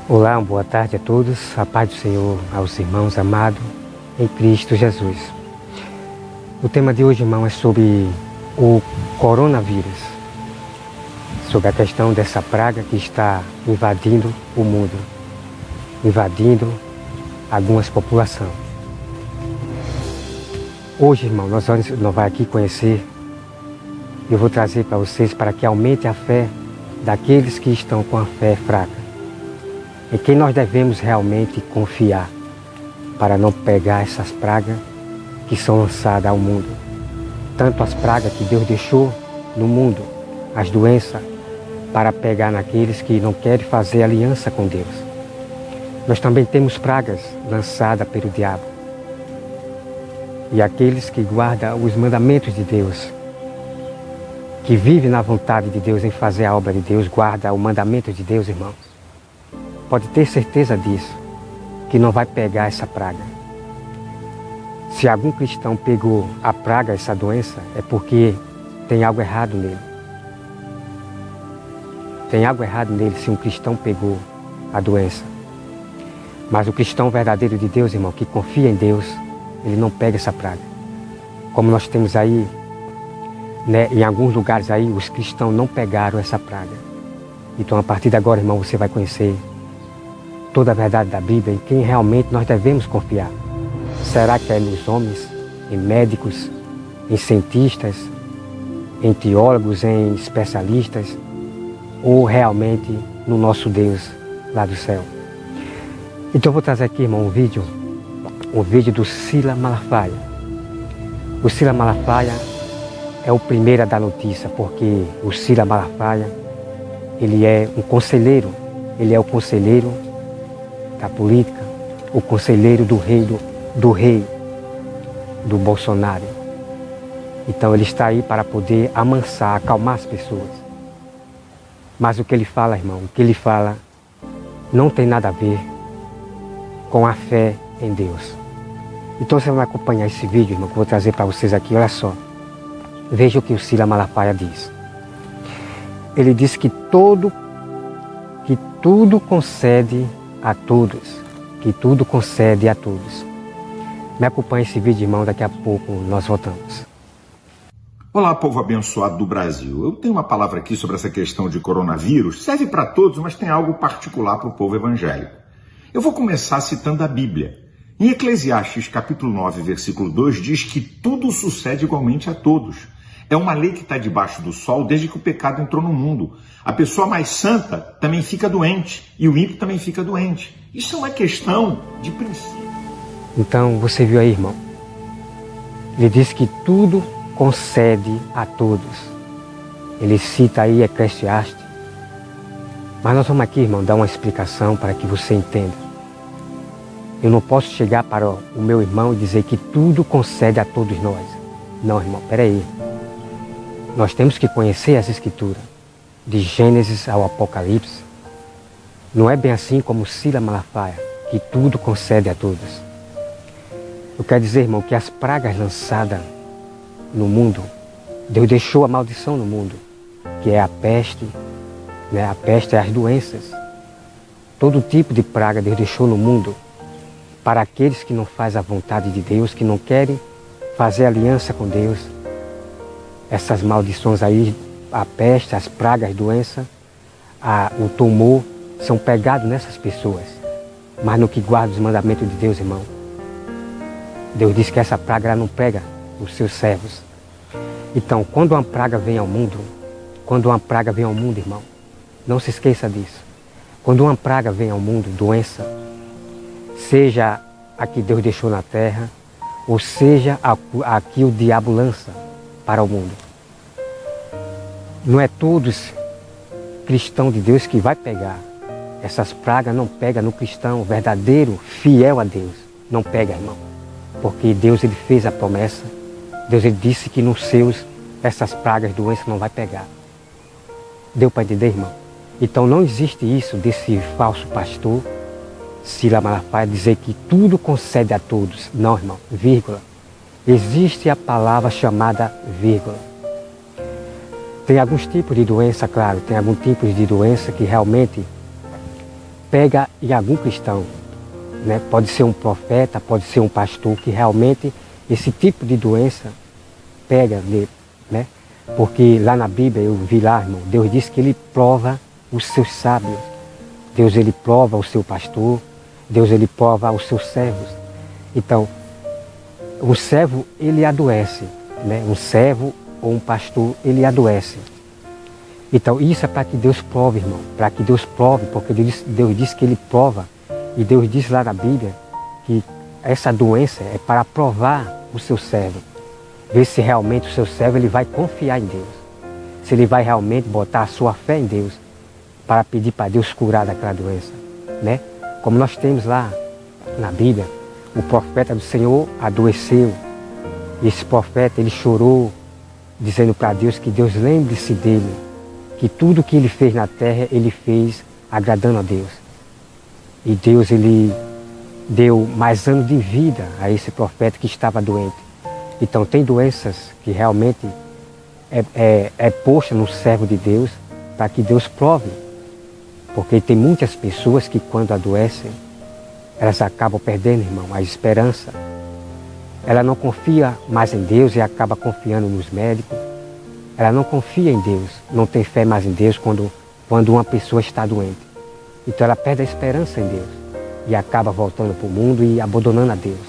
Olá, uma boa tarde a todos, a paz do Senhor aos irmãos amados em Cristo Jesus. O tema de hoje, irmão, é sobre o coronavírus, sobre a questão dessa praga que está invadindo o mundo, invadindo algumas populações. Hoje, irmão, nós vamos aqui conhecer, eu vou trazer para vocês para que aumente a fé daqueles que estão com a fé fraca. Em quem nós devemos realmente confiar para não pegar essas pragas que são lançadas ao mundo. Tanto as pragas que Deus deixou no mundo, as doenças, para pegar naqueles que não querem fazer aliança com Deus. Nós também temos pragas lançadas pelo diabo. E aqueles que guardam os mandamentos de Deus, que vivem na vontade de Deus em fazer a obra de Deus, guarda o mandamento de Deus, irmãos. Pode ter certeza disso, que não vai pegar essa praga. Se algum cristão pegou a praga, essa doença, é porque tem algo errado nele. Tem algo errado nele se um cristão pegou a doença. Mas o cristão verdadeiro de Deus, irmão, que confia em Deus, ele não pega essa praga. Como nós temos aí, né, em alguns lugares aí, os cristãos não pegaram essa praga. Então, a partir de agora, irmão, você vai conhecer toda a verdade da Bíblia, em quem realmente nós devemos confiar. Será que é nos homens, em médicos, em cientistas, em teólogos, em especialistas, ou realmente no nosso Deus lá do céu? Então eu vou trazer aqui, irmão, um vídeo do Silas Malafaia. O Silas Malafaia é o primeiro a dar notícia, porque o Silas Malafaia, ele é um conselheiro, ele é o conselheiro da política, o conselheiro do rei do Bolsonaro. Então ele está aí para poder amansar, acalmar as pessoas. Mas o que ele fala, irmão, o que ele fala não tem nada a ver com a fé em Deus. Então você vai acompanhar esse vídeo, irmão, que eu vou trazer para vocês aqui, olha só. Veja o que o Silas Malafaia diz. Ele diz que tudo concede a todos, que tudo concede a todos. Me acompanhe esse vídeo, irmão, daqui a pouco nós voltamos. Olá, povo abençoado do Brasil. Eu tenho uma palavra aqui sobre essa questão de coronavírus. Serve para todos, mas tem algo particular para o povo evangélico. Eu vou começar citando a Bíblia. Em Eclesiastes, capítulo 9, versículo 2, diz que tudo sucede igualmente a todos. É uma lei que está debaixo do sol desde que o pecado entrou no mundo. A pessoa mais santa também fica doente e o ímpio também fica doente. Isso é uma questão de princípio. Então, você viu aí, irmão? Ele diz que tudo concede a todos. Ele cita aí Eclesiastes. Mas nós vamos aqui, irmão, dar uma explicação para que você entenda. Eu não posso chegar para o meu irmão e dizer que tudo concede a todos nós. Não, irmão, peraí. Nós temos que conhecer as Escrituras, de Gênesis ao Apocalipse. Não é bem assim como Silas Malafaia, que tudo concede a todos. Eu quero dizer, irmão, que as pragas lançadas no mundo, Deus deixou a maldição no mundo, que é a peste, né? A peste é as doenças. Todo tipo de praga Deus deixou no mundo para aqueles que não fazem a vontade de Deus, que não querem fazer aliança com Deus. Essas maldições aí, a peste, as pragas, as doenças, o tumor, são pegados nessas pessoas. Mas no que guarda os mandamentos de Deus, irmão, Deus diz que essa praga ela não pega os seus servos. Então, quando uma praga vem ao mundo, irmão, não se esqueça disso. Quando uma praga vem ao mundo, doença, seja a que Deus deixou na terra, ou seja a que o diabo lança para o mundo. Não é todos cristãos de Deus que vai pegar. Essas pragas não pegam no cristão verdadeiro, fiel a Deus. Não pega, irmão. Porque Deus ele fez a promessa. Deus ele disse que nos seus essas pragas, doenças não vai pegar. Deu para entender, irmão? Então não existe isso desse falso pastor, Silas Malafaia, dizer que tudo concede a todos. Não, irmão, vírgula. Existe a palavra chamada vírgula. Tem alguns tipos de doença, claro, tem alguns tipos de doença que realmente pega em algum cristão, né? Pode ser um profeta, pode ser um pastor, que realmente esse tipo de doença pega nele, né? Porque lá na Bíblia, eu vi lá, irmão, Deus diz que Ele prova os seus sábios. Deus, Ele prova o seu pastor. Deus, Ele prova os seus servos. Então, o servo, ele adoece, né? Um servo ou um pastor, ele adoece. Então, isso é para que Deus prove, irmão. Para que Deus prove, porque Deus diz que Ele prova. E Deus diz lá na Bíblia que essa doença é para provar o seu servo. Ver se realmente o seu servo ele vai confiar em Deus. Se ele vai realmente botar a sua fé em Deus para pedir para Deus curar daquela doença, né? Como nós temos lá na Bíblia, o profeta do Senhor adoeceu. E esse profeta, ele chorou, dizendo para Deus que Deus lembre-se dele, que tudo que ele fez na terra, ele fez agradando a Deus. E Deus, ele deu mais anos de vida a esse profeta que estava doente. Então, tem doenças que realmente é posta no servo de Deus para que Deus prove. Porque tem muitas pessoas que quando adoecem, elas acabam perdendo, irmão, a esperança. Ela não confia mais em Deus e acaba confiando nos médicos. Ela não confia em Deus, não tem fé mais em Deus quando uma pessoa está doente. Então ela perde a esperança em Deus e acaba voltando para o mundo e abandonando a Deus.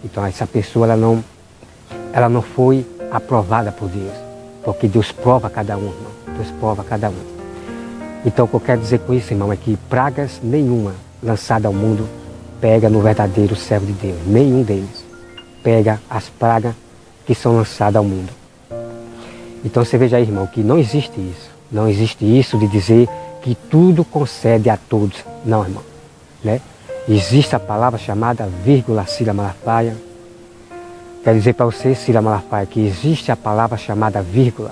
Então essa pessoa ela não foi aprovada por Deus, porque Deus prova cada um, irmão. Deus prova cada um. Então o que eu quero dizer com isso, irmão, é que pragas nenhuma lançada ao mundo pega no verdadeiro servo de Deus. Nenhum deles pega as pragas que são lançadas ao mundo. Então você veja aí, irmão, que não existe isso. Não existe isso de dizer que tudo concede a todos. Não, irmão. Né? Existe a palavra chamada vírgula Cila Malafaia. Quero dizer para você, Cila Malafaia, que existe a palavra chamada vírgula.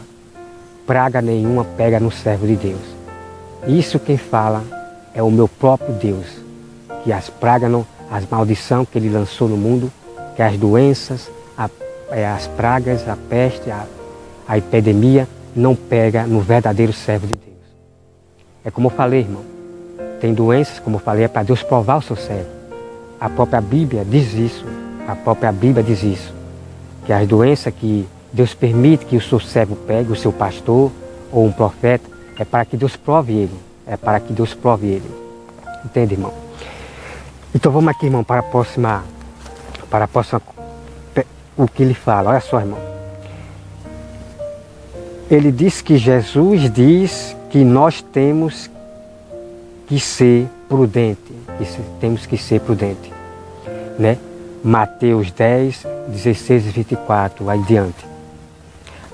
Praga nenhuma pega no servo de Deus. Isso quem fala é o meu próprio Deus. Que as pragas, as maldições que Ele lançou no mundo, que as doenças, as pragas, a peste, a epidemia, não pega no verdadeiro servo de Deus. É como eu falei, irmão. Tem doenças, como eu falei, é para Deus provar o seu servo. A própria Bíblia diz isso. A própria Bíblia diz isso. Que as doenças que Deus permite que o seu servo pegue, o seu pastor ou um profeta, é para que Deus prove ele. É para que Deus prove ele. Entende, irmão? Então vamos aqui, irmão, para a próxima, o que ele fala. Olha só, irmão. Ele diz que Jesus diz que nós temos que ser prudente, temos que ser prudente, né? Mateus 10, 16 e 24, aí diante.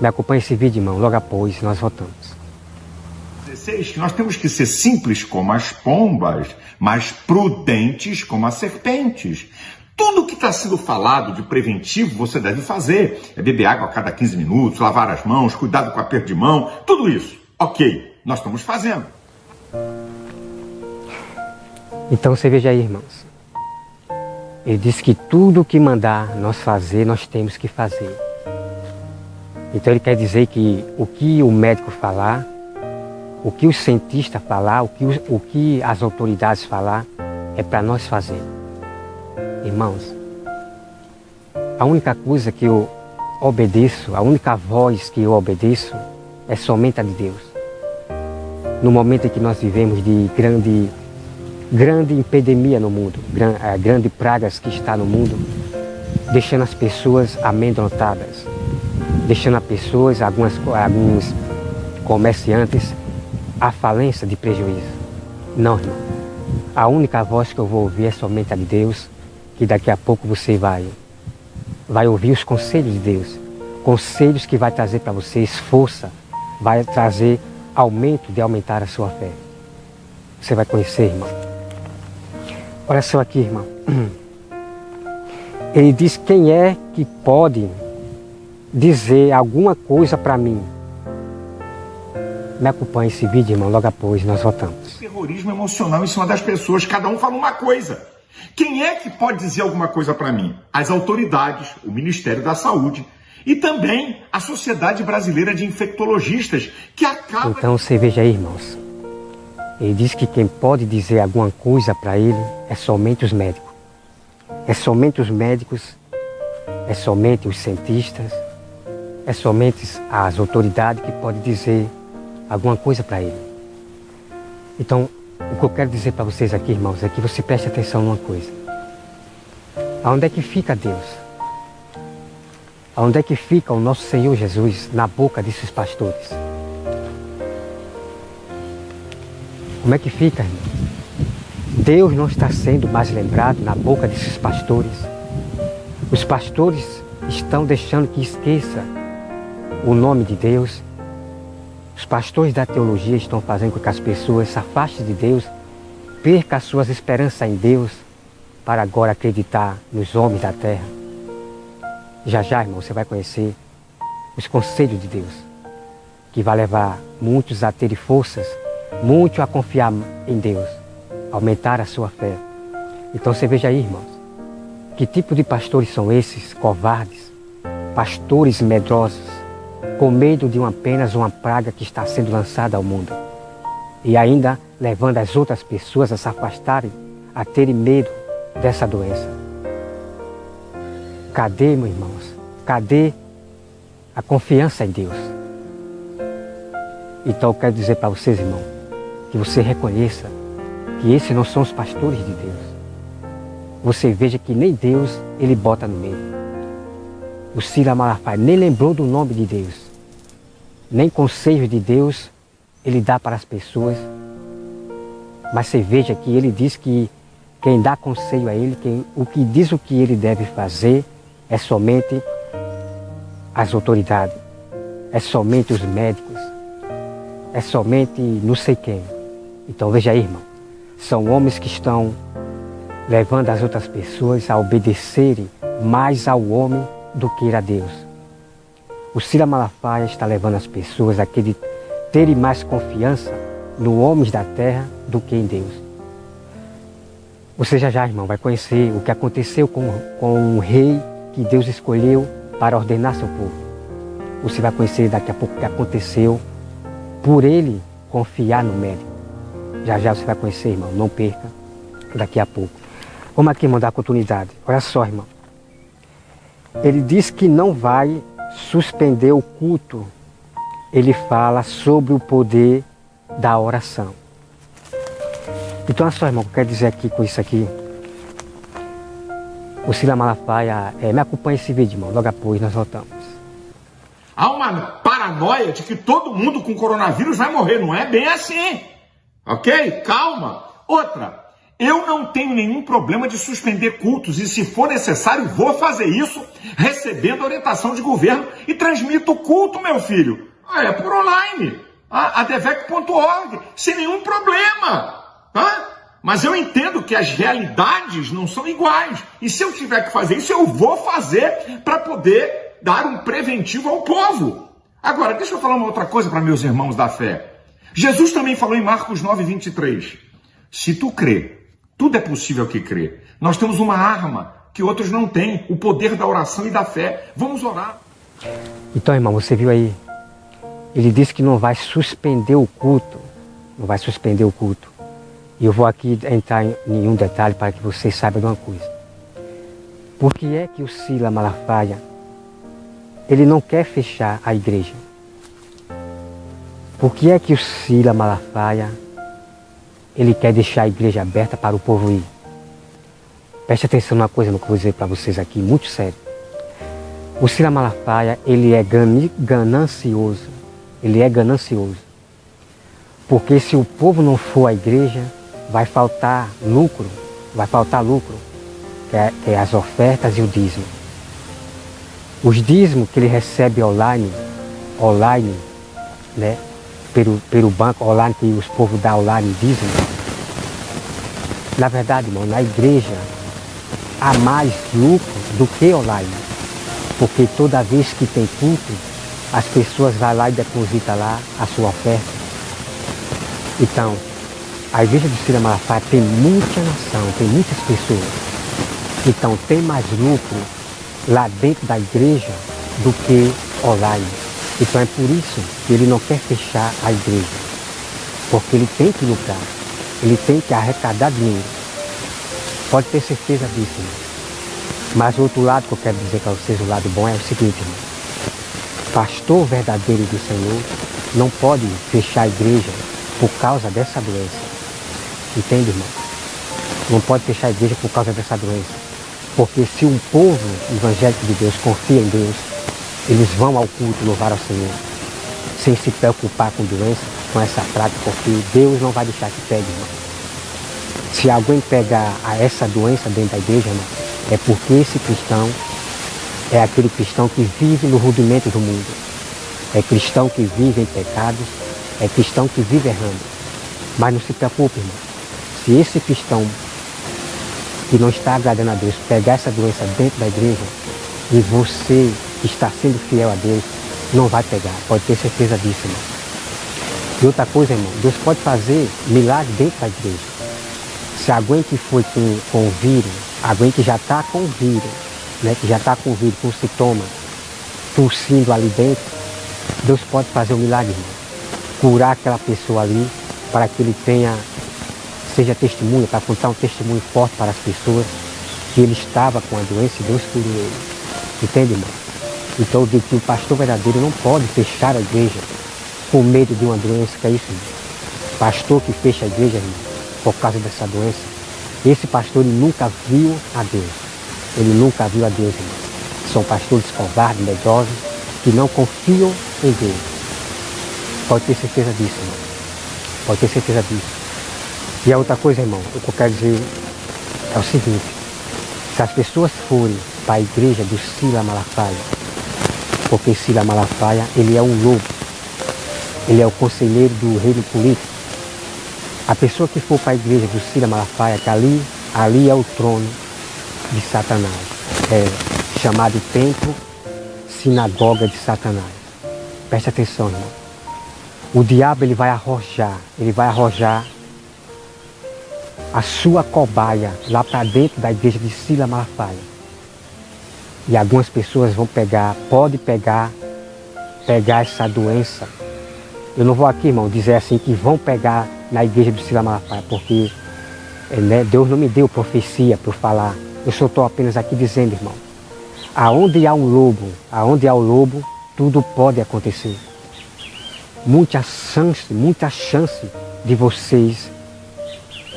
Me acompanhe esse vídeo, irmão, logo após nós voltamos. 16, nós temos que ser simples como as pombas, mas prudentes como as serpentes. Tudo que está sendo falado de preventivo você deve fazer. É beber água a cada 15 minutos, lavar as mãos, cuidado com o aperto de mão, tudo isso. Ok, nós estamos fazendo. Então você veja aí, irmãos. Ele diz que tudo que mandar nós fazer, nós temos que fazer. Então ele quer dizer que o que o médico falar, o que o cientista falar, o que as autoridades falar, é para nós fazer. Irmãos, a única coisa que eu obedeço, a única voz que eu obedeço é somente a de Deus. No momento em que nós vivemos de grande epidemia no mundo, grande pragas que está no mundo, deixando as pessoas amedrontadas, deixando as pessoas, alguns comerciantes, à falência de prejuízo. Não, irmão. A única voz que eu vou ouvir é somente a de Deus, que daqui a pouco você vai ouvir os conselhos de Deus. Conselhos que vai trazer para vocês força, vai trazer aumento de aumentar a sua fé. Você vai conhecer, irmão. Olha só aqui, irmão. Ele diz: quem é que pode dizer alguma coisa para mim? Me acompanhe esse vídeo, irmão, logo após nós voltamos. Terrorismo emocional em cima das pessoas, cada um fala uma coisa. Quem é que pode dizer alguma coisa para mim? As autoridades, o Ministério da Saúde e também a Sociedade Brasileira de Infectologistas, que acaba... Então você veja aí, irmãos. Ele diz que quem pode dizer alguma coisa para ele é somente os médicos. É somente os médicos, é somente os cientistas, é somente as autoridades que podem dizer alguma coisa para ele. Então, o que eu quero dizer para vocês aqui, irmãos, é que você preste atenção numa coisa. Aonde é que fica Deus? Aonde é que fica o nosso Senhor Jesus na boca desses pastores? Como é que fica, irmão? Deus não está sendo mais lembrado na boca desses pastores. Os pastores estão deixando que esqueça o nome de Deus. Os pastores da teologia estão fazendo com que as pessoas se afastem de Deus, percam as suas esperanças em Deus, para agora acreditar nos homens da terra. Já já, irmão, você vai conhecer os conselhos de Deus, que vai levar muitos a terem forças, muitos a confiar em Deus, aumentar a sua fé. Então você veja aí, irmãos, que tipo de pastores são esses covardes, pastores medrosos, com medo de apenas uma praga que está sendo lançada ao mundo, e ainda levando as outras pessoas a se afastarem, a terem medo dessa doença. Cadê, meus irmãos? Cadê a confiança em Deus? Então eu quero dizer para vocês, irmão, que você reconheça que esses não são os pastores de Deus. Você veja que nem Deus ele bota no meio. O Silas Malafaia nem lembrou do nome de Deus. Nem conselhos de Deus ele dá para as pessoas. Mas você veja que ele diz que quem dá conselho a ele, o que diz o que ele deve fazer, é somente as autoridades, é somente os médicos, é somente não sei quem. Então veja aí, irmão, são homens que estão levando as outras pessoas a obedecerem mais ao homem do que a Deus. O Silas Malafaia está levando as pessoas a terem mais confiança nos homens da terra do que em Deus. Você já, irmão, vai conhecer o que aconteceu com o rei que Deus escolheu para ordenar seu povo. Você vai conhecer daqui a pouco o que aconteceu por ele confiar no médico. Já você vai conhecer, irmão, não perca, daqui a pouco. Vamos aqui, irmão, dar continuidade. Olha só, irmão. Ele diz que não vai suspender o culto. Ele fala sobre o poder da oração. Então, olha só, irmão, o que eu quero dizer aqui com isso aqui. O Silas Malafaia, me acompanha esse vídeo, irmão. Logo após nós voltamos. Há uma paranoia de que todo mundo com coronavírus vai morrer. Não é bem assim. Ok? Calma. Outra, eu não tenho nenhum problema de suspender cultos e, se for necessário, vou fazer isso recebendo orientação de governo e transmito o culto, meu filho. É por online. Advec.org, sem nenhum problema. Mas eu entendo que as realidades não são iguais. E se eu tiver que fazer isso, eu vou fazer para poder dar um preventivo ao povo. Agora, deixa eu falar uma outra coisa para meus irmãos da fé. Jesus também falou em Marcos 9:23. Se tu crê, tudo é possível que crê. Nós temos uma arma que outros não têm, o poder da oração e da fé. Vamos orar. Então, irmão, você viu aí? Ele disse que não vai suspender o culto. Não vai suspender o culto. E eu vou aqui entrar em um detalhe para que vocês saibam de uma coisa. Por que é que o Silas Malafaia, ele não quer fechar a igreja? Por que é que o Silas Malafaia, ele quer deixar a igreja aberta para o povo ir? Preste atenção numa coisa que eu vou dizer para vocês aqui, muito sério. O Silas Malafaia, ele é ganancioso. Ele é ganancioso. Porque se o povo não for à igreja, vai faltar lucro, que é as ofertas e o dízimo. Os dízimos que ele recebe online, né, pelo banco online, que os povos dão online dízimo. Na verdade, irmão, na igreja há mais lucro do que online. Porque toda vez que tem culto, as pessoas vão lá e depositam lá a sua oferta. Então, a igreja do Silas Malafaia tem muita nação, tem muitas pessoas. Então tem mais lucro lá dentro da igreja do que online. Então é por isso que ele não quer fechar a igreja. porque ele tem que lucrar, ele tem que arrecadar dinheiro. Pode ter certeza disso, irmão. Mas o outro lado que eu quero dizer para vocês, o lado bom é o seguinte, irmão. Pastor verdadeiro do Senhor não pode fechar a igreja por causa dessa doença. Entende, irmão? Não pode fechar a igreja por causa dessa doença. Porque se um povo evangélico de Deus confia em Deus, eles vão ao culto louvar ao Senhor, sem se preocupar com doença, com essa prática, porque Deus não vai deixar que pegue, irmão. Se alguém pegar essa doença dentro da igreja, irmão, é porque esse cristão é aquele cristão que vive no rudimento do mundo. É cristão que vive em pecados, é cristão que vive errando. Mas não se preocupe, irmão. Se esse cristão que não está agradando a Deus pegar essa doença dentro da igreja e você que está sendo fiel a Deus, não vai pegar. Pode ter certeza disso, irmão. E outra coisa, irmão, Deus pode fazer milagre dentro da igreja. Se alguém que foi com o vírus, alguém que já está com o vírus, né, que já está com o vírus, com sintoma, tossindo ali dentro, Deus pode fazer um milagre, irmão. Curar aquela pessoa ali, para que ele seja testemunha, para contar um testemunho forte para as pessoas, que ele estava com a doença e Deus curou ele. Entende, irmão? Então eu digo que o pastor verdadeiro não pode fechar a igreja com medo de uma doença, que é isso, irmão. Pastor que fecha a igreja, irmão, por causa dessa doença, esse pastor ele nunca viu a Deus. Ele nunca viu a Deus, irmão. São pastores covardes, medrosos, que não confiam em Deus. Pode ter certeza disso, irmão. Pode ter certeza disso. E a outra coisa, irmão, o que eu quero dizer é o seguinte: se as pessoas forem para a igreja do Silas Malafaia, porque Silas Malafaia, ele é um lobo, ele é o conselheiro do reino político. A pessoa que for para a igreja do Silas Malafaia, que ali é o trono de Satanás, é chamado templo, sinagoga de Satanás. Preste atenção, irmão. O diabo ele vai arrojar a sua cobaia lá para dentro da igreja de Silas Malafaia. E algumas pessoas vão pode pegar essa doença. Eu não vou aqui, irmão, dizer assim que vão pegar na igreja do Silas Malafaia, porque Deus não me deu profecia para eu falar. Eu só estou apenas aqui dizendo, irmão, aonde há um lobo, tudo pode acontecer. Muita chance de vocês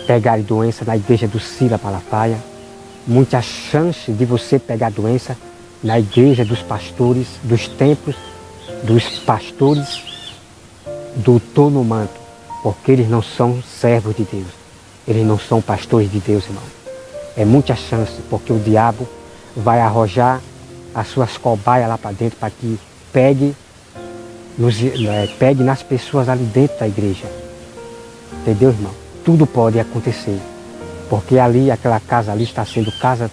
pegarem doença na igreja do Silas Malafaia, muita chance de você pegar doença na igreja dos pastores, dos templos, dos pastores do Tonomanto, porque eles não são servos de Deus, eles não são pastores de Deus, irmão. É muita chance, porque o diabo vai arrojar as suas cobaias lá para dentro para que pegue nas pessoas ali dentro da igreja. Entendeu, irmão? Tudo pode acontecer, porque ali, aquela casa ali está sendo casa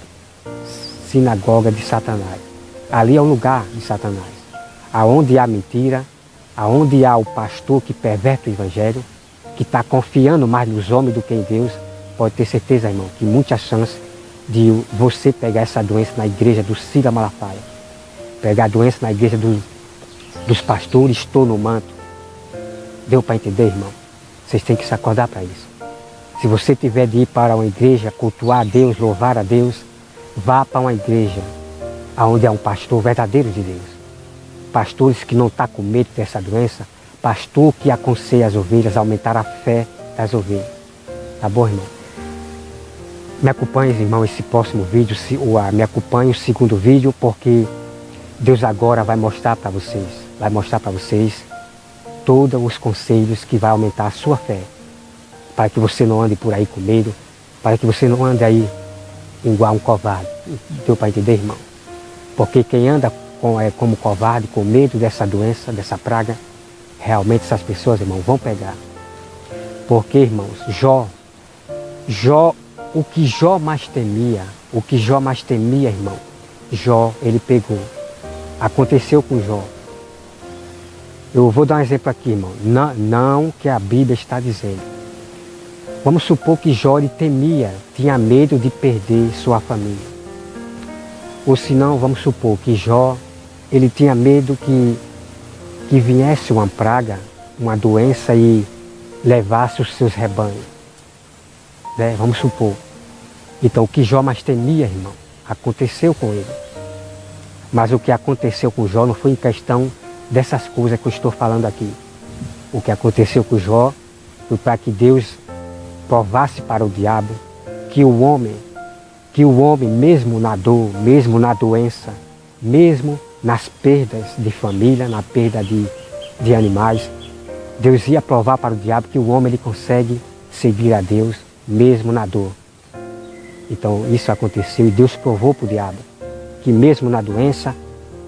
sinagoga de Satanás. Ali é o lugar de Satanás, aonde há mentira, aonde há o pastor que perverte o evangelho, que está confiando mais nos homens do que em Deus. Pode ter certeza, irmão, que muita chance de você pegar essa doença na igreja do Silas Malafaia, pegar a doença na igreja dos pastores Tonomanto. Deu para entender, irmão? Vocês têm que se acordar para isso. Se você tiver de ir para uma igreja, cultuar a Deus, louvar a Deus, vá para uma igreja onde há um pastor verdadeiro de Deus. Pastores que não estão com medo dessa doença, pastor que aconselha as ovelhas a aumentar a fé das ovelhas. Tá bom, irmão? Me acompanhe, irmão, esse próximo vídeo, me acompanhe o segundo vídeo, porque Deus agora vai mostrar para vocês todos os conselhos que vai aumentar a sua fé, para que você não ande por aí com medo, para que você não ande aí igual um covarde. Deu para entender, irmão? Porque quem anda como covarde, com medo dessa doença, dessa praga, realmente essas pessoas, irmão, vão pegar. Porque, irmãos, o que Jó mais temia, irmão, Jó, ele pegou. Aconteceu com Jó. Eu vou dar um exemplo aqui, irmão. Não que a Bíblia está dizendo. Vamos supor que Jó ele tinha medo de perder sua família. Ou se não, vamos supor que Jó ele tinha medo que viesse uma praga, uma doença e levasse os seus rebanhos. Né? Vamos supor. Então o que Jó mais temia, irmão, aconteceu com ele. Mas o que aconteceu com Jó não foi em questão dessas coisas que eu estou falando aqui. O que aconteceu com Jó foi para que Deus provasse para o diabo que o homem mesmo na dor, mesmo na doença, mesmo nas perdas de família, na perda de animais, Deus ia provar para o diabo que o homem ele consegue seguir a Deus mesmo na dor. Então isso aconteceu e Deus provou para o diabo que mesmo na doença,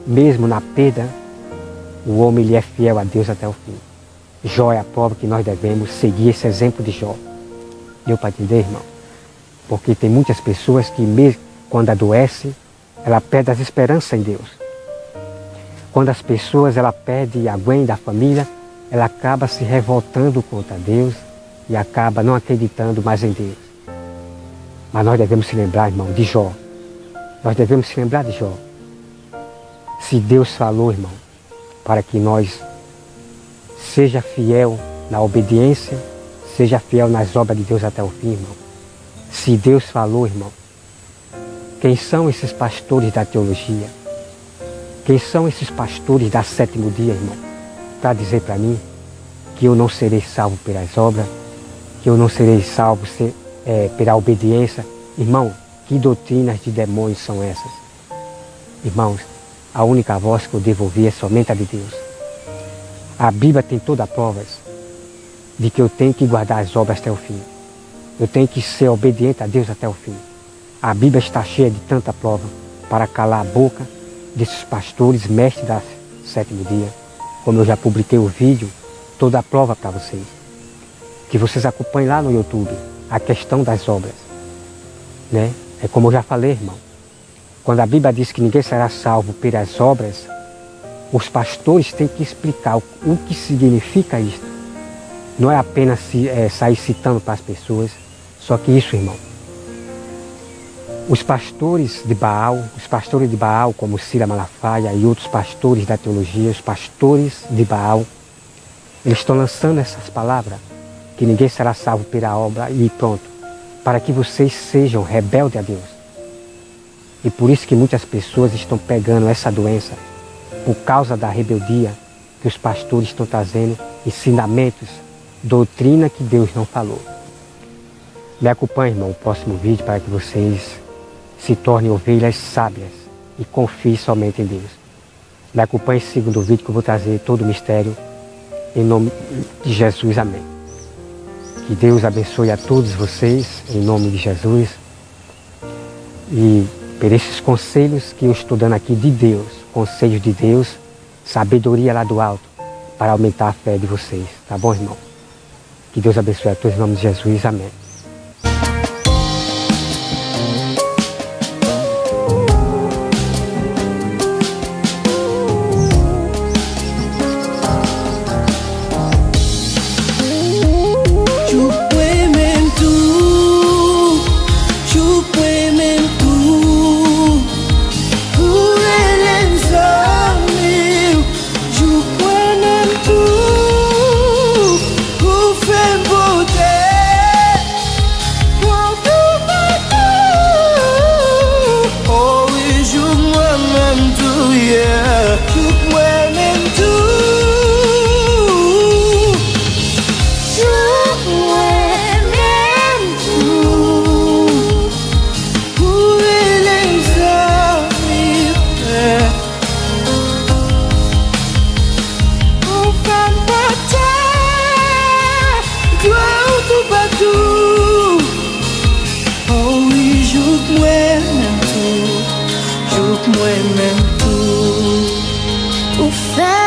mesmo na perda, o homem ele é fiel a Deus até o fim. Jó é a prova que nós devemos seguir esse exemplo de Jó. Deu para entender, irmão? Porque tem muitas pessoas que mesmo quando adoecem, ela perde as esperanças em Deus. Quando as pessoas ela perde alguém da família, ela acaba se revoltando contra Deus e acaba não acreditando mais em Deus. Mas nós devemos se lembrar, irmão, de Jó. Nós devemos se lembrar de Jó. Se Deus falou, irmão, para que nós seja fiel na obediência, seja fiel nas obras de Deus até o fim, irmão. Se Deus falou, irmão, quem são esses pastores da teologia? Quem são esses pastores da sétimo dia, irmão? Para dizer para mim que eu não serei salvo pelas obras, que eu não serei salvo pela obediência. Irmão, que doutrinas de demônios são essas? Irmãos, a única voz que eu devo ouvir é somente a de Deus. A Bíblia tem todas as provas de que eu tenho que guardar as obras até o fim. Eu tenho que ser obediente a Deus até o fim. A Bíblia está cheia de tanta prova para calar a boca desses pastores, mestres da sétimo dia. Como eu já publiquei o vídeo, toda a prova para vocês. Que vocês acompanhem lá no YouTube a questão das obras. Né? É como eu já falei, irmão. Quando a Bíblia diz que ninguém será salvo pelas obras, os pastores têm que explicar o que significa isso. Não é apenas sair citando para as pessoas. Só que isso, irmão, os pastores de Baal, como Cira Malafaia e outros pastores da teologia, os pastores de Baal, eles estão lançando essas palavras, que ninguém será salvo pela obra e pronto, para que vocês sejam rebeldes a Deus. E por isso que muitas pessoas estão pegando essa doença, por causa da rebeldia que os pastores estão trazendo, ensinamentos, doutrina que Deus não falou. Me acompanhe, irmão, no próximo vídeo para que vocês se tornem ovelhas sábias e confiem somente em Deus. Me acompanhe no segundo vídeo que eu vou trazer todo o mistério em nome de Jesus. Amém. Que Deus abençoe a todos vocês em nome de Jesus. E por esses conselhos que eu estou dando aqui de Deus, conselhos de Deus, sabedoria lá do alto, para aumentar a fé de vocês. Tá bom, irmão? Que Deus abençoe a todos em nome de Jesus. Amém. O fé